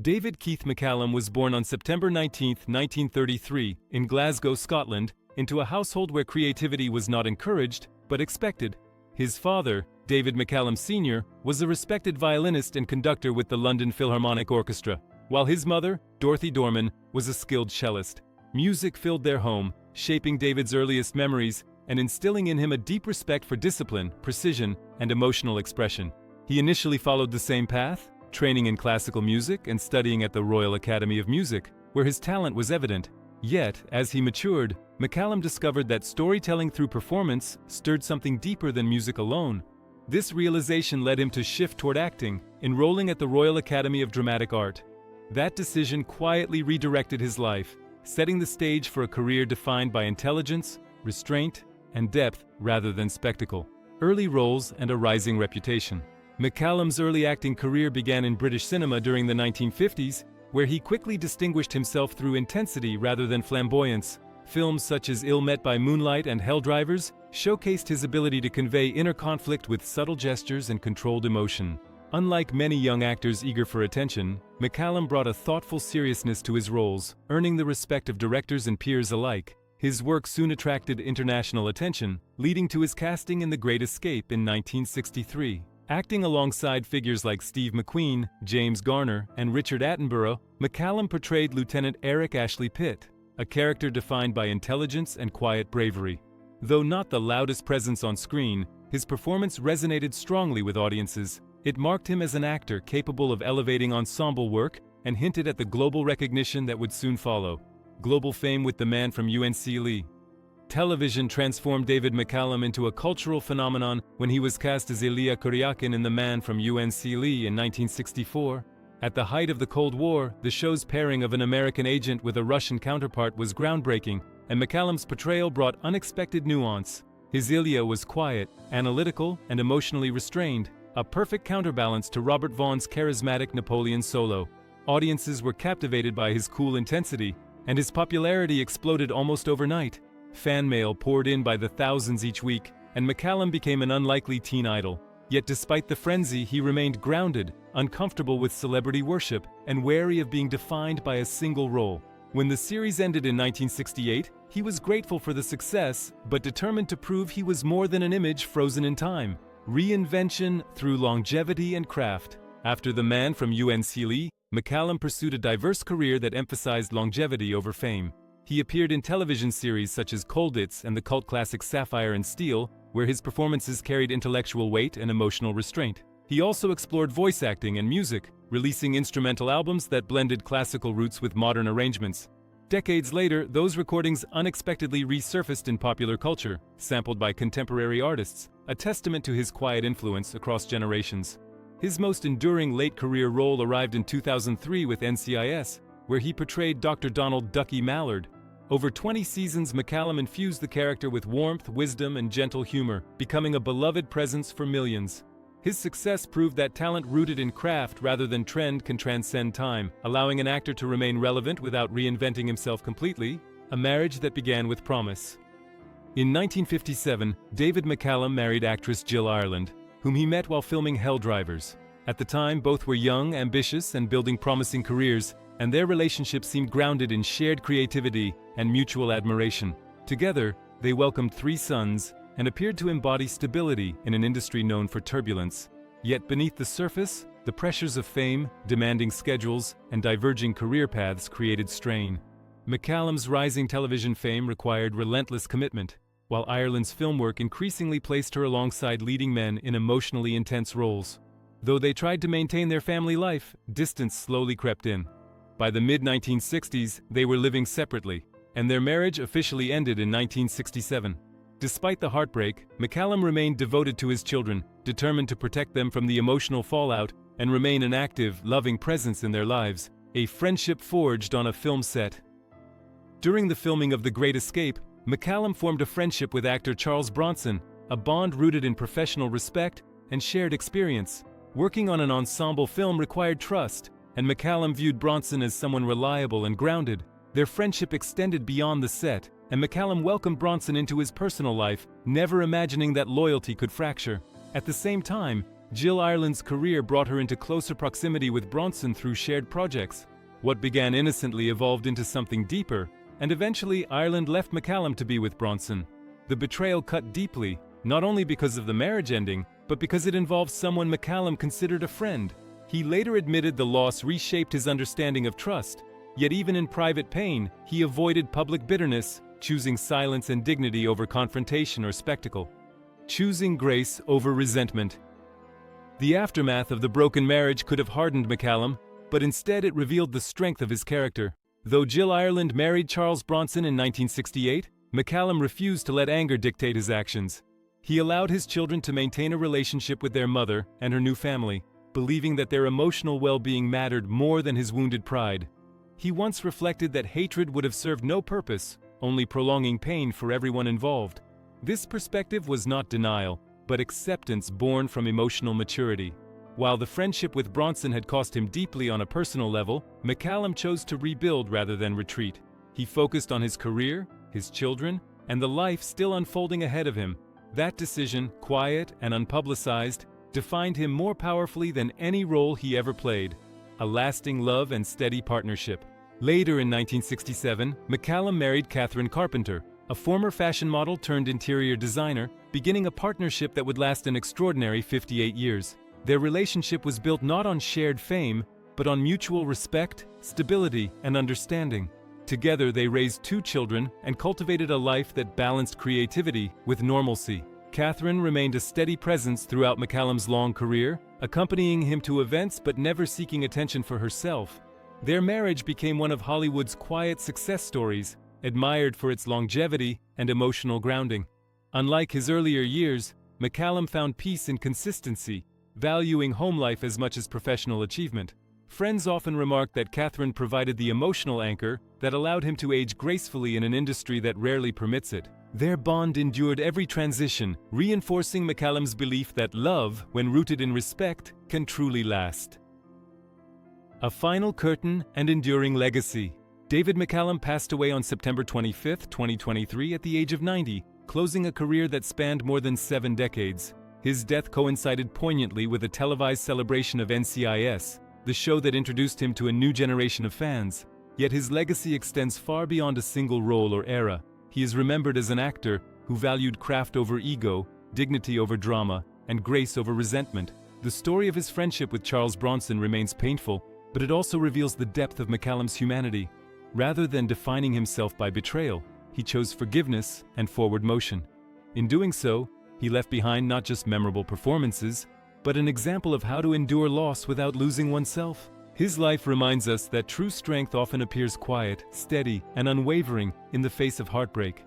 David Keith McCallum was born on September 19, 1933, in Glasgow, Scotland, into a household where creativity was not encouraged, but expected. His father, David McCallum Sr., was a respected violinist and conductor with the London Philharmonic Orchestra, while his mother, Dorothy Dorman, was a skilled cellist. Music filled their home, shaping David's earliest memories and instilling in him a deep respect for discipline, precision, and emotional expression. He initially followed the same path, training in classical music and studying at the Royal Academy of Music, where his talent was evident. Yet, as he matured, McCallum discovered that storytelling through performance stirred something deeper than music alone. This realization led him to shift toward acting, enrolling at the Royal Academy of Dramatic Art. That decision quietly redirected his life, setting the stage for a career defined by intelligence, restraint, and depth rather than spectacle. Early roles and a rising reputation. McCallum's early acting career began in British cinema during the 1950s, where he quickly distinguished himself through intensity rather than flamboyance. Films such as Ill Met by Moonlight and Hell Drivers showcased his ability to convey inner conflict with subtle gestures and controlled emotion. Unlike many young actors eager for attention, McCallum brought a thoughtful seriousness to his roles, earning the respect of directors and peers alike. His work soon attracted international attention, leading to his casting in The Great Escape in 1963. Acting alongside figures like Steve McQueen, James Garner, and Richard Attenborough, McCallum portrayed Lieutenant Eric Ashley Pitt, a character defined by intelligence and quiet bravery. Though not the loudest presence on screen, his performance resonated strongly with audiences. It marked him as an actor capable of elevating ensemble work and hinted at the global recognition that would soon follow. Global fame with The Man from UNC Television transformed David McCallum into a cultural phenomenon when he was cast as Ilya Kuryakin in The Man from UNC in 1964. At the height of the Cold War, the show's pairing of an American agent with a Russian counterpart was groundbreaking, and McCallum's portrayal brought unexpected nuance. His Ilya was quiet, analytical, and emotionally restrained, a perfect counterbalance to Robert Vaughn's charismatic Napoleon solo. Audiences were captivated by his cool intensity, and his popularity exploded almost overnight. Fan mail poured in by the thousands each week, and McCallum became an unlikely teen idol. Yet despite the frenzy, he remained grounded, uncomfortable with celebrity worship, and wary of being defined by a single role. When the series ended in 1968, he was grateful for the success, but determined to prove he was more than an image frozen in time. Reinvention through longevity and craft. After The Man from UNC McCallum pursued a diverse career that emphasized longevity over fame. He appeared in television series such as Colditz and the cult classic Sapphire and Steel, where his performances carried intellectual weight and emotional restraint. He also explored voice acting and music, releasing instrumental albums that blended classical roots with modern arrangements. Decades later, those recordings unexpectedly resurfaced in popular culture, sampled by contemporary artists, a testament to his quiet influence across generations. His most enduring late-career role arrived in 2003 with NCIS, where he portrayed Dr. Donald "Ducky" Mallard. Over 20 seasons, McCallum infused the character with warmth, wisdom, and gentle humor, becoming a beloved presence for millions. His success proved that talent rooted in craft rather than trend can transcend time, allowing an actor to remain relevant without reinventing himself completely, a marriage that began with promise. In 1957, David McCallum married actress Jill Ireland, whom he met while filming Hell Drivers. At the time, both were young, ambitious, and building promising careers, and their relationship seemed grounded in shared creativity and mutual admiration. Together, they welcomed 3 sons and appeared to embody stability in an industry known for turbulence. Yet beneath the surface, the pressures of fame, demanding schedules, and diverging career paths created strain. McCallum's rising television fame required relentless commitment, while Ireland's film work increasingly placed her alongside leading men in emotionally intense roles. Though they tried to maintain their family life, distance slowly crept in. By the mid-1960s, they were living separately, and their marriage officially ended in 1967. Despite the heartbreak, McCallum remained devoted to his children, determined to protect them from the emotional fallout and remain an active, loving presence in their lives, a friendship forged on a film set. During the filming of The Great Escape, McCallum formed a friendship with actor Charles Bronson, a bond rooted in professional respect and shared experience. Working on an ensemble film required trust, and McCallum viewed Bronson as someone reliable and grounded. Their friendship extended beyond the set, and McCallum welcomed Bronson into his personal life, never imagining that loyalty could fracture. At the same time, Jill Ireland's career brought her into closer proximity with Bronson through shared projects. What began innocently evolved into something deeper, and eventually Ireland left McCallum to be with Bronson. The betrayal cut deeply, not only because of the marriage ending, but because it involved someone McCallum considered a friend. He later admitted the loss reshaped his understanding of trust, yet even in private pain, he avoided public bitterness, choosing silence and dignity over confrontation or spectacle. Choosing grace over resentment. The aftermath of the broken marriage could have hardened McCallum, but instead it revealed the strength of his character. Though Jill Ireland married Charles Bronson in 1968, McCallum refused to let anger dictate his actions. He allowed his children to maintain a relationship with their mother and her new family, believing that their emotional well-being mattered more than his wounded pride. He once reflected that hatred would have served no purpose, only prolonging pain for everyone involved. This perspective was not denial, but acceptance born from emotional maturity. While the friendship with Bronson had cost him deeply on a personal level, McCallum chose to rebuild rather than retreat. He focused on his career, his children, and the life still unfolding ahead of him. That decision, quiet and unpublicized, defined him more powerfully than any role he ever played. A lasting love and steady partnership. Later in 1967, McCallum married Catherine Carpenter, a former fashion model turned interior designer, beginning a partnership that would last an extraordinary 58 years. Their relationship was built not on shared fame, but on mutual respect, stability, and understanding. Together they raised 2 children and cultivated a life that balanced creativity with normalcy. Catherine remained a steady presence throughout McCallum's long career, accompanying him to events but never seeking attention for herself. Their marriage became one of Hollywood's quiet success stories, admired for its longevity and emotional grounding. Unlike his earlier years, McCallum found peace in consistency, valuing home life as much as professional achievement. Friends often remarked that Catherine provided the emotional anchor that allowed him to age gracefully in an industry that rarely permits it. Their bond endured every transition, reinforcing McCallum's belief that love, when rooted in respect, can truly last. A final curtain and enduring legacy. David McCallum passed away on September 25, 2023 at the age of 90, closing a career that spanned more than 7 decades. His death coincided poignantly with a televised celebration of NCIS, the show that introduced him to a new generation of fans. Yet his legacy extends far beyond a single role or era. He is remembered as an actor who valued craft over ego, dignity over drama, and grace over resentment. The story of his friendship with Charles Bronson remains painful, but it also reveals the depth of McCallum's humanity. Rather than defining himself by betrayal, he chose forgiveness and forward motion. In doing so, he left behind not just memorable performances, but an example of how to endure loss without losing oneself. His life reminds us that true strength often appears quiet, steady, and unwavering in the face of heartbreak.